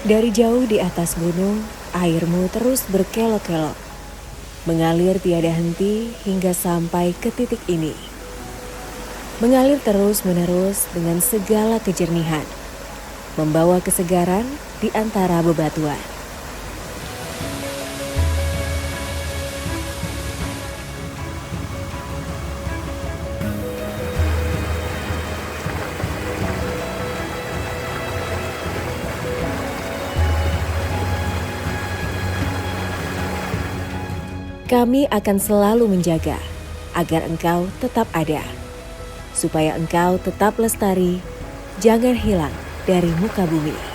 Dari jauh di atas gunung, airmu terus berkelok-kelok, mengalir tiada henti hingga sampai ke titik ini. Mengalir terus-menerus dengan segala kejernihan, membawa kesegaran di antara bebatuan. Kami akan selalu menjaga agar engkau tetap ada, supaya engkau tetap lestari, jangan hilang dari muka bumi.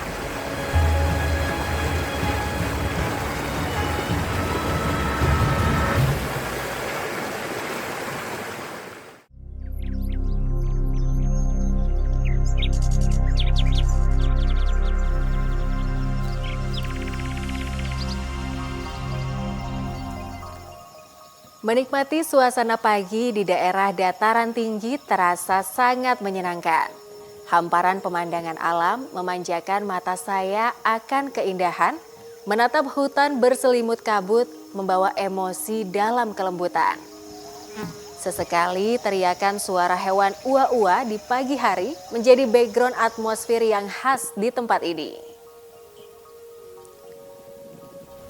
Menikmati suasana pagi di daerah dataran tinggi terasa sangat menyenangkan. Hamparan pemandangan alam memanjakan mata saya akan keindahan, menatap hutan berselimut kabut membawa emosi dalam kelembutan. Sesekali teriakan suara hewan ua-ua di pagi hari menjadi background atmosfer yang khas di tempat ini.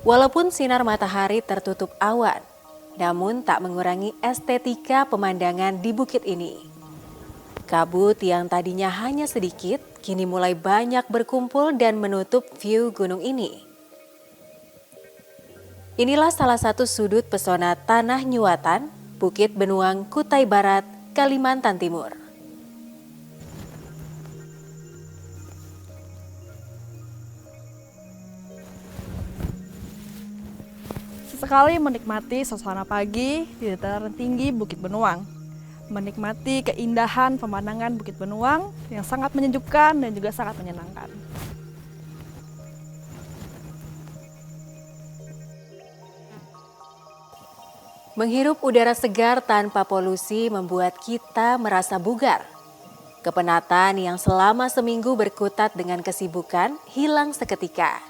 Walaupun sinar matahari tertutup awan, namun tak mengurangi estetika pemandangan di bukit ini. Kabut yang tadinya hanya sedikit, kini mulai banyak berkumpul dan menutup view gunung ini. Inilah salah satu sudut pesona Tanah Nyuwatan, Bukit Benuang, Kutai Barat, Kalimantan Timur. Sesekali menikmati suasana pagi di dataran tinggi Bukit Benuang. Menikmati keindahan pemandangan Bukit Benuang yang sangat menyejukkan dan juga sangat menyenangkan. Menghirup udara segar tanpa polusi membuat kita merasa bugar. Kepenatan yang selama seminggu berkutat dengan kesibukan hilang seketika.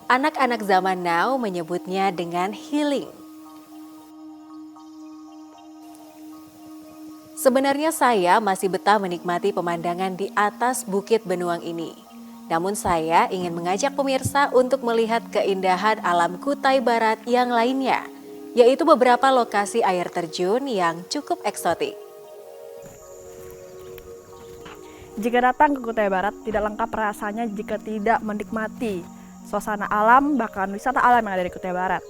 Anak-anak zaman now menyebutnya dengan healing. Sebenarnya saya masih betah menikmati pemandangan di atas Bukit Benuang ini. Namun saya ingin mengajak pemirsa untuk melihat keindahan alam Kutai Barat yang lainnya, yaitu beberapa lokasi air terjun yang cukup eksotik. Jika datang ke Kutai Barat, tidak lengkap rasanya jika tidak menikmati suasana alam, bahkan wisata alam yang ada di Kutai Barat.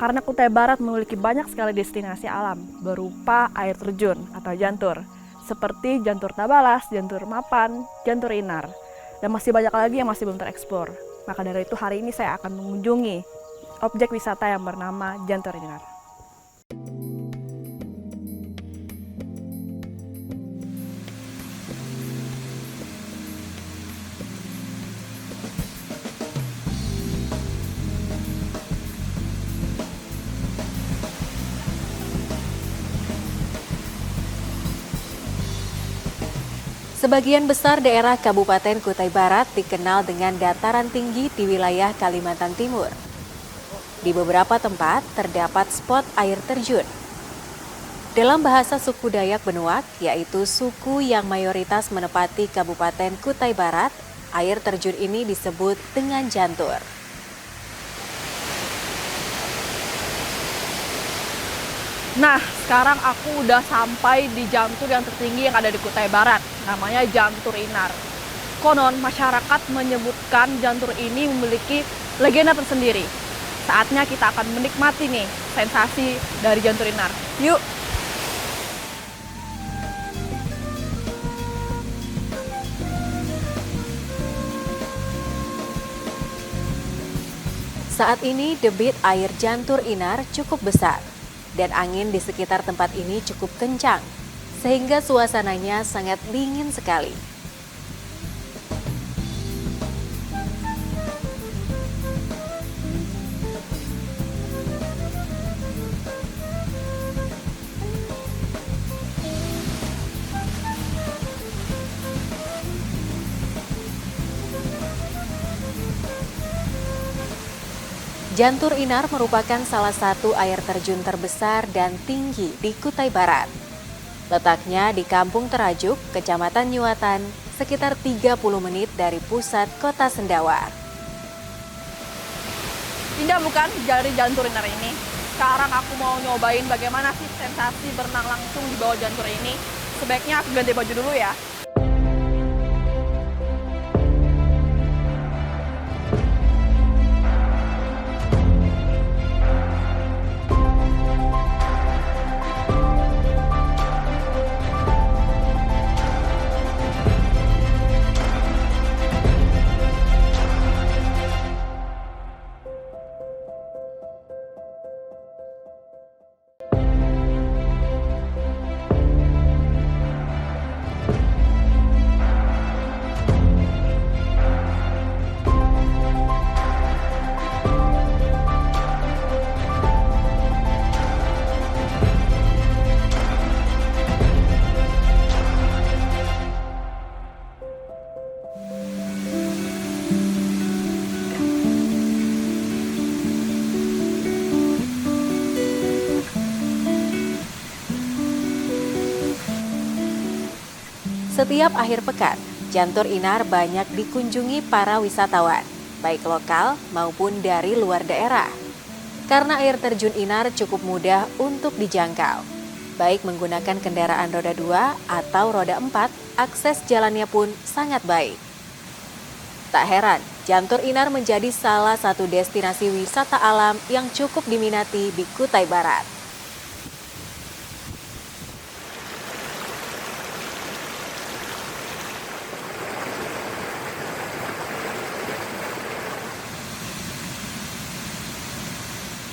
Karena Kutai Barat memiliki banyak sekali destinasi alam berupa air terjun atau jantur, seperti Jantur Tabalas, Jantur Mapan, Jantur Inar, dan masih banyak lagi yang masih belum tereksplor. Maka dari itu hari ini saya akan mengunjungi objek wisata yang bernama Jantur Inar. Sebagian besar daerah Kabupaten Kutai Barat dikenal dengan dataran tinggi di wilayah Kalimantan Timur. Di beberapa tempat terdapat spot air terjun. Dalam bahasa suku Dayak Benuak, yaitu suku yang mayoritas menempati Kabupaten Kutai Barat, air terjun ini disebut dengan jantur. Nah, sekarang aku udah sampai di jantur yang tertinggi yang ada di Kutai Barat, namanya Jantur Inar. Konon, masyarakat menyebutkan jantur ini memiliki legenda tersendiri. Saatnya kita akan menikmati nih sensasi dari Jantur Inar. Yuk! Saat ini debit air Jantur Inar cukup besar. Dan angin di sekitar tempat ini cukup kencang, sehingga suasananya sangat dingin sekali. Jantur Inar merupakan salah satu air terjun terbesar dan tinggi di Kutai Barat. Letaknya di Kampung Terajuk, Kecamatan Nyuatan, sekitar 30 menit dari pusat kota Sendawar. Indah bukan dari Jantur Inar ini? Sekarang aku mau nyobain bagaimana sih sensasi berenang langsung di bawah jantur ini. Sebaiknya aku ganti baju dulu ya. Setiap akhir pekan, Jantur Inar banyak dikunjungi para wisatawan, baik lokal maupun dari luar daerah. Karena air terjun Inar cukup mudah untuk dijangkau, baik menggunakan kendaraan roda 2 atau roda 4, akses jalannya pun sangat baik. Tak heran, Jantur Inar menjadi salah satu destinasi wisata alam yang cukup diminati di Kutai Barat.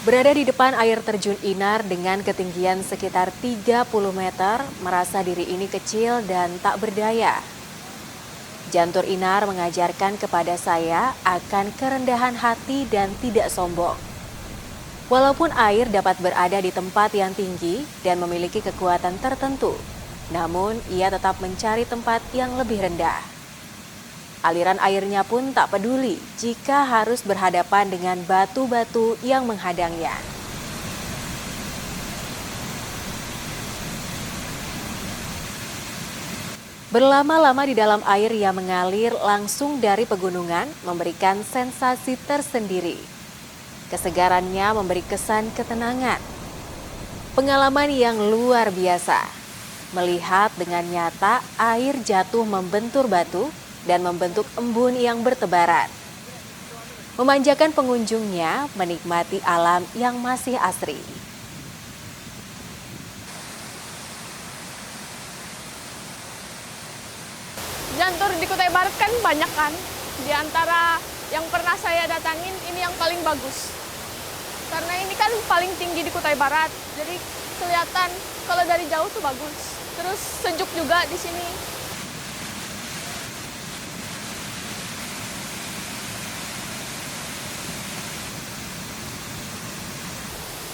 Berada di depan air terjun Inar dengan ketinggian sekitar 30 meter, merasa diri ini kecil dan tak berdaya. Jantur Inar mengajarkan kepada saya akan kerendahan hati dan tidak sombong. Walaupun air dapat berada di tempat yang tinggi dan memiliki kekuatan tertentu, namun ia tetap mencari tempat yang lebih rendah. Aliran airnya pun tak peduli jika harus berhadapan dengan batu-batu yang menghadangnya. Berlama-lama di dalam air yang mengalir langsung dari pegunungan memberikan sensasi tersendiri. Kesegarannya memberi kesan ketenangan. Pengalaman yang luar biasa. Melihat dengan nyata air jatuh membentur batu dan membentuk embun yang bertebaran. Memanjakan pengunjungnya menikmati alam yang masih asri. Jantur di Kutai Barat kan banyak kan. Di antara yang pernah saya datangin, ini yang paling bagus. Karena ini kan paling tinggi di Kutai Barat, jadi kelihatan kalau dari jauh tuh bagus. Terus sejuk juga di sini.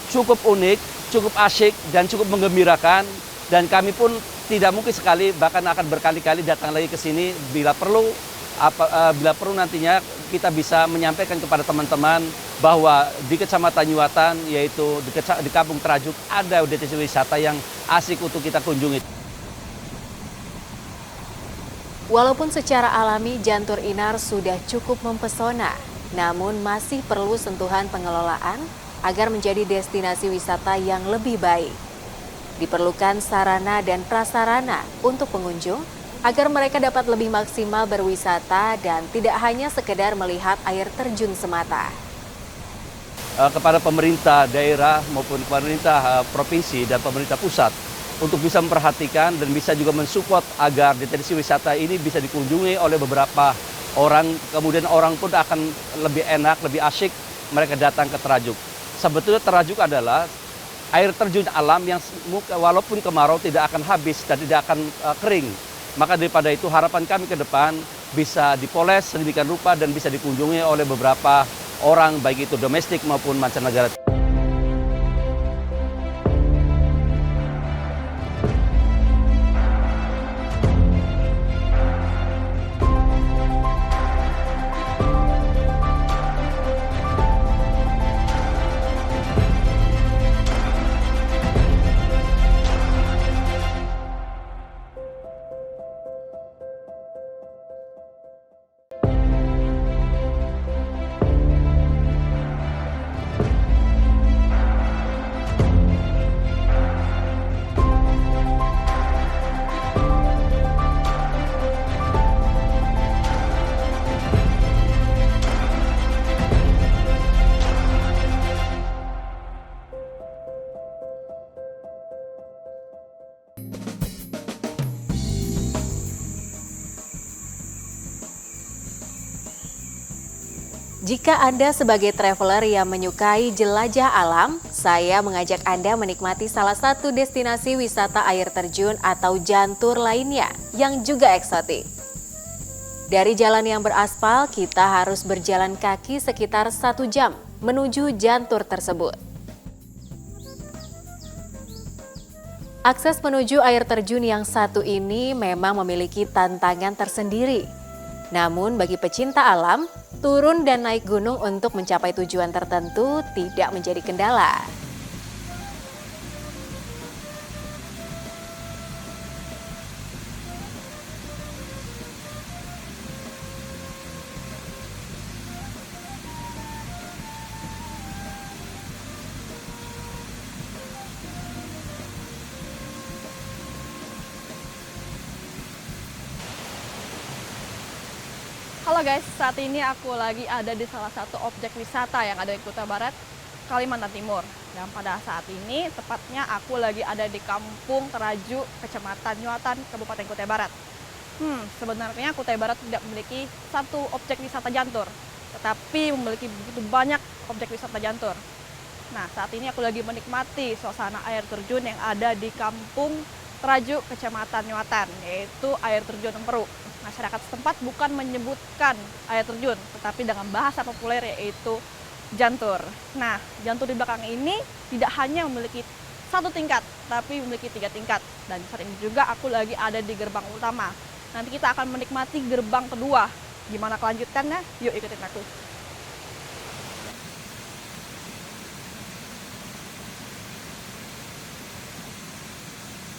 Cukup unik, cukup asyik, dan cukup menggembirakan. Dan kami pun tidak mungkin sekali, bahkan akan berkali-kali datang lagi ke sini bila perlu nantinya kita bisa menyampaikan kepada teman-teman bahwa di Kecamatan Nyuatan, yaitu di Kampung Terajuk, ada destinasi wisata yang asik untuk kita kunjungi. Walaupun secara alami Jantur Inar sudah cukup mempesona, namun masih perlu sentuhan pengelolaan agar menjadi destinasi wisata yang lebih baik. Diperlukan sarana dan prasarana untuk pengunjung agar mereka dapat lebih maksimal berwisata dan tidak hanya sekedar melihat air terjun semata. Kepada pemerintah daerah maupun pemerintah provinsi dan pemerintah pusat untuk bisa memperhatikan dan bisa juga mensupport agar destinasi wisata ini bisa dikunjungi oleh beberapa orang, kemudian orang pun akan lebih enak, lebih asyik mereka datang ke Terajuk. Sebetulnya Terajuk adalah air terjun alam yang walaupun kemarau tidak akan habis dan tidak akan kering. Maka daripada itu harapan kami ke depan bisa dipoles sedemikian rupa dan bisa dikunjungi oleh beberapa orang, baik itu domestik maupun mancanegara. Jika Anda sebagai traveler yang menyukai jelajah alam, saya mengajak Anda menikmati salah satu destinasi wisata air terjun atau jantur lainnya yang juga eksotik. Dari jalan yang beraspal, kita harus berjalan kaki sekitar 1 jam menuju jantur tersebut. Akses menuju air terjun yang satu ini memang memiliki tantangan tersendiri. Namun bagi pecinta alam, turun dan naik gunung untuk mencapai tujuan tertentu tidak menjadi kendala. Halo guys, saat ini aku lagi ada di salah satu objek wisata yang ada di Kutai Barat, Kalimantan Timur. Dan pada saat ini, tepatnya aku lagi ada di Kampung Teraju, Kecamatan Nyuatan, Kabupaten Kutai Barat. Sebenarnya Kutai Barat tidak memiliki satu objek wisata jantur, tetapi memiliki begitu banyak objek wisata jantur. Nah, saat ini aku lagi menikmati suasana air terjun yang ada di Kampung Teraju, Kecamatan Nyuatan, yaitu air terjun Emperu. Masyarakat setempat bukan menyebutkan air terjun, tetapi dengan bahasa populer yaitu jantur. Nah, jantur di belakang ini tidak hanya memiliki satu tingkat, tapi memiliki 3 tingkat. Dan saat ini juga aku lagi ada di gerbang utama. Nanti kita akan menikmati gerbang kedua. Gimana kelanjutannya? Yuk ikutin aku.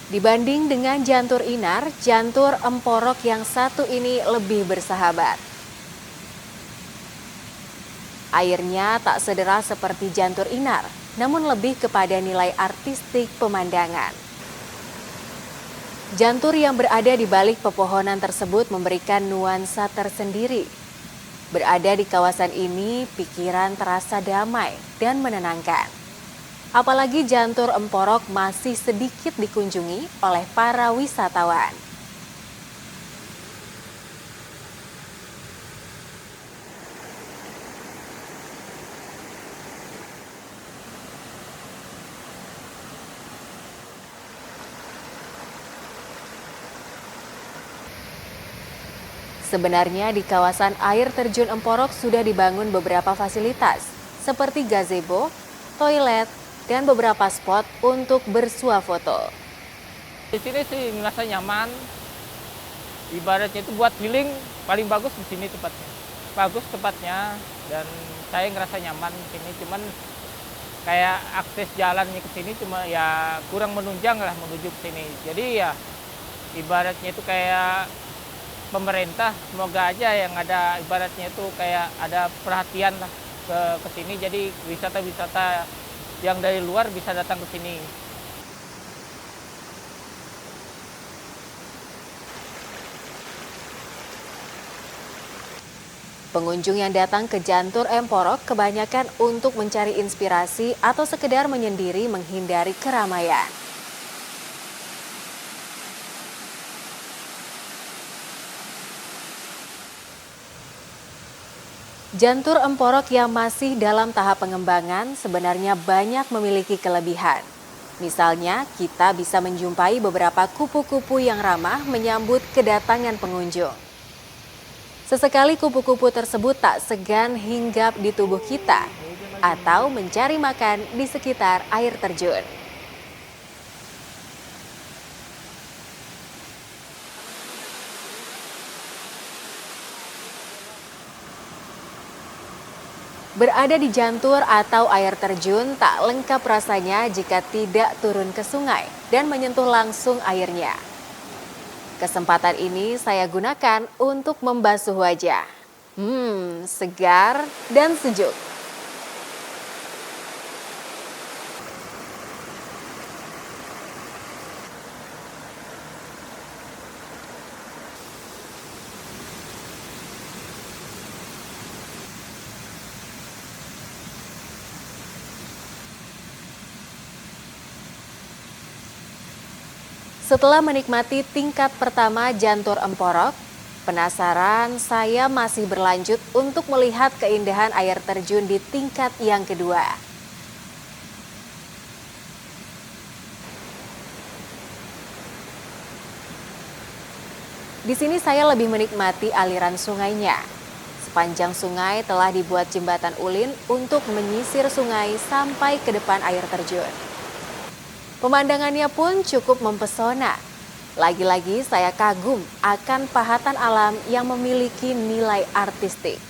Dibanding dengan jantur Inar, jantur Emporok yang satu ini lebih bersahabat. Airnya tak sederas seperti jantur Inar, namun lebih kepada nilai artistik pemandangan. Jantur yang berada di balik pepohonan tersebut memberikan nuansa tersendiri. Berada di kawasan ini, pikiran terasa damai dan menenangkan. Apalagi jantur Emporok masih sedikit dikunjungi oleh para wisatawan. Sebenarnya di kawasan air terjun Emporok sudah dibangun beberapa fasilitas seperti gazebo, toilet, dan beberapa spot untuk bersuah foto. Di sini sih merasa nyaman. Ibaratnya itu buat healing paling bagus di sini tempatnya. Bagus tempatnya dan saya ngerasa nyaman di sini. Cuman kayak akses jalannya ke sini cuma ya kurang menunjang lah menuju ke sini. Jadi ya ibaratnya itu kayak pemerintah semoga aja yang ada ibaratnya itu kayak ada perhatian lah ke sini. Jadi wisata-wisata yang dari luar bisa datang ke sini. Pengunjung yang datang ke jantur Emporok kebanyakan untuk mencari inspirasi atau sekedar menyendiri menghindari keramaian. Jantur Emporok yang masih dalam tahap pengembangan sebenarnya banyak memiliki kelebihan. Misalnya, kita bisa menjumpai beberapa kupu-kupu yang ramah menyambut kedatangan pengunjung. Sesekali kupu-kupu tersebut tak segan hinggap di tubuh kita atau mencari makan di sekitar air terjun. Berada di jantur atau air terjun tak lengkap rasanya jika tidak turun ke sungai dan menyentuh langsung airnya. Kesempatan ini saya gunakan untuk membasuh wajah. Segar dan sejuk. Setelah menikmati tingkat pertama jantur Emporok, Penasaran, saya masih berlanjut untuk melihat keindahan air terjun di tingkat yang kedua. Di sini saya lebih menikmati aliran sungainya. Sepanjang sungai telah dibuat jembatan ulin untuk menyisir sungai sampai ke depan air terjun. Pemandangannya pun cukup mempesona. Lagi-lagi saya kagum akan pahatan alam yang memiliki nilai artistik.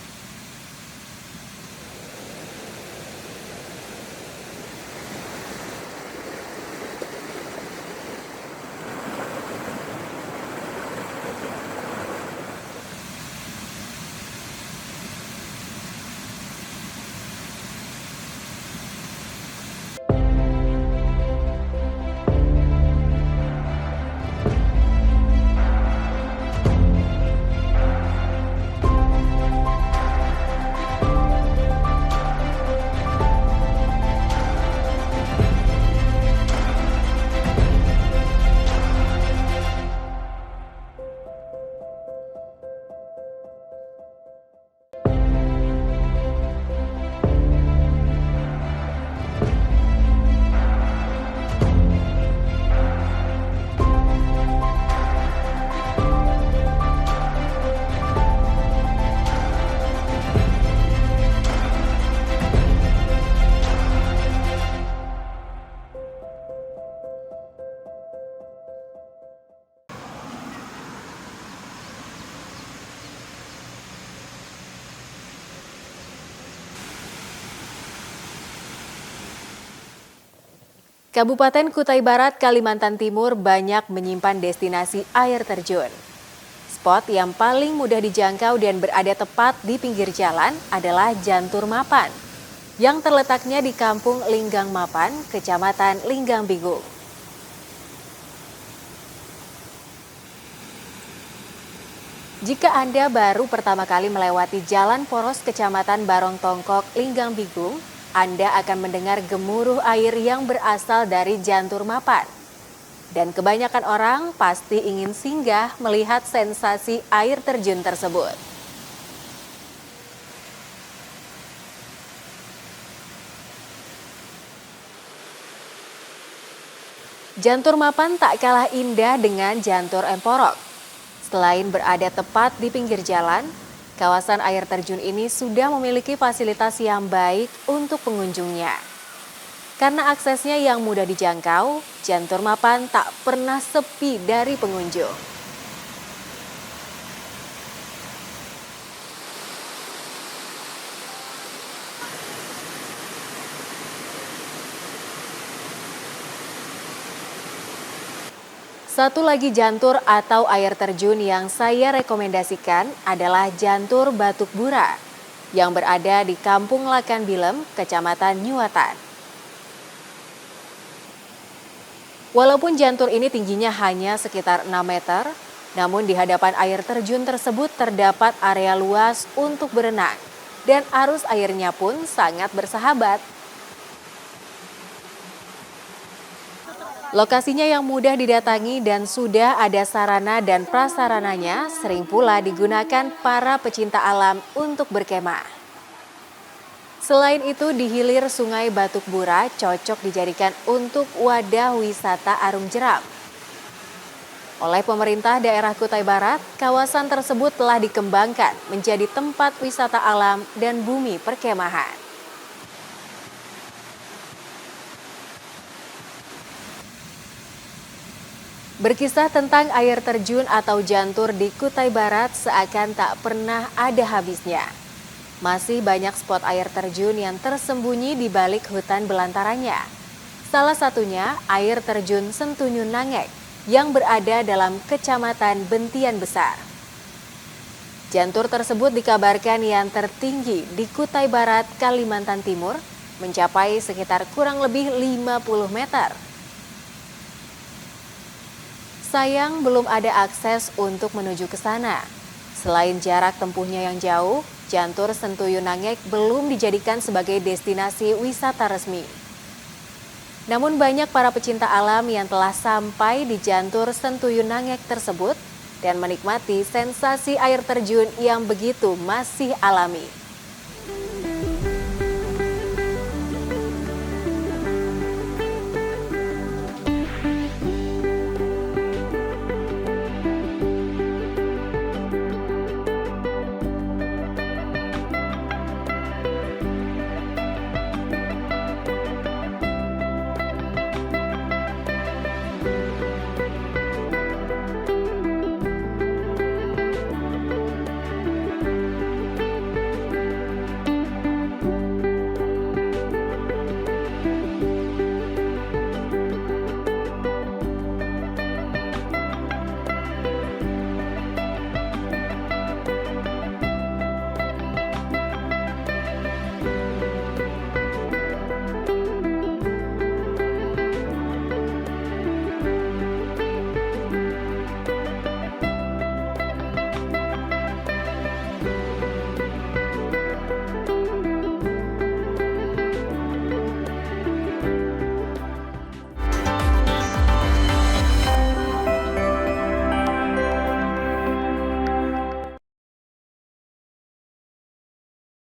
Kabupaten Kutai Barat, Kalimantan Timur banyak menyimpan destinasi air terjun. Spot yang paling mudah dijangkau dan berada tepat di pinggir jalan adalah Jantur Mapan, yang terletaknya di Kampung Linggang Mapan, Kecamatan Linggang Bigung. Jika Anda baru pertama kali melewati jalan poros Kecamatan Barong Tongkok, Linggang Bigung, Anda akan mendengar gemuruh air yang berasal dari Jantur Mapan. Dan kebanyakan orang pasti ingin singgah melihat sensasi air terjun tersebut. Jantur Mapan tak kalah indah dengan Jantur Emporok. Selain berada tepat di pinggir jalan, kawasan air terjun ini sudah memiliki fasilitas yang baik untuk pengunjungnya. Karena aksesnya yang mudah dijangkau, Jantur Mapan tak pernah sepi dari pengunjung. Satu lagi jantur atau air terjun yang saya rekomendasikan adalah Jantur Batuk Bura yang berada di Kampung Lakan Bilem, Kecamatan Nyuwatan. Walaupun jantur ini tingginya hanya sekitar 6 meter, namun di hadapan air terjun tersebut terdapat area luas untuk berenang dan arus airnya pun sangat bersahabat. Lokasinya yang mudah didatangi dan sudah ada sarana dan prasarananya sering pula digunakan para pecinta alam untuk berkemah. Selain itu, di hilir Sungai Batuk Bura cocok dijadikan untuk wadah wisata arung jeram. Oleh pemerintah daerah Kutai Barat, kawasan tersebut telah dikembangkan menjadi tempat wisata alam dan bumi perkemahan. Berkisah tentang air terjun atau jantur di Kutai Barat seakan tak pernah ada habisnya. Masih banyak spot air terjun yang tersembunyi di balik hutan belantaranya. Salah satunya air terjun Sentunyun Nangek yang berada dalam Kecamatan Bentian Besar. Jantur tersebut dikabarkan yang tertinggi di Kutai Barat, Kalimantan Timur, mencapai sekitar kurang lebih 50 meter. Sayang belum ada akses untuk menuju ke sana. Selain jarak tempuhnya yang jauh, Jantur Sentunyun Nangek belum dijadikan sebagai destinasi wisata resmi. Namun banyak para pecinta alam yang telah sampai di Jantur Sentunyun Nangek tersebut dan menikmati sensasi air terjun yang begitu masih alami.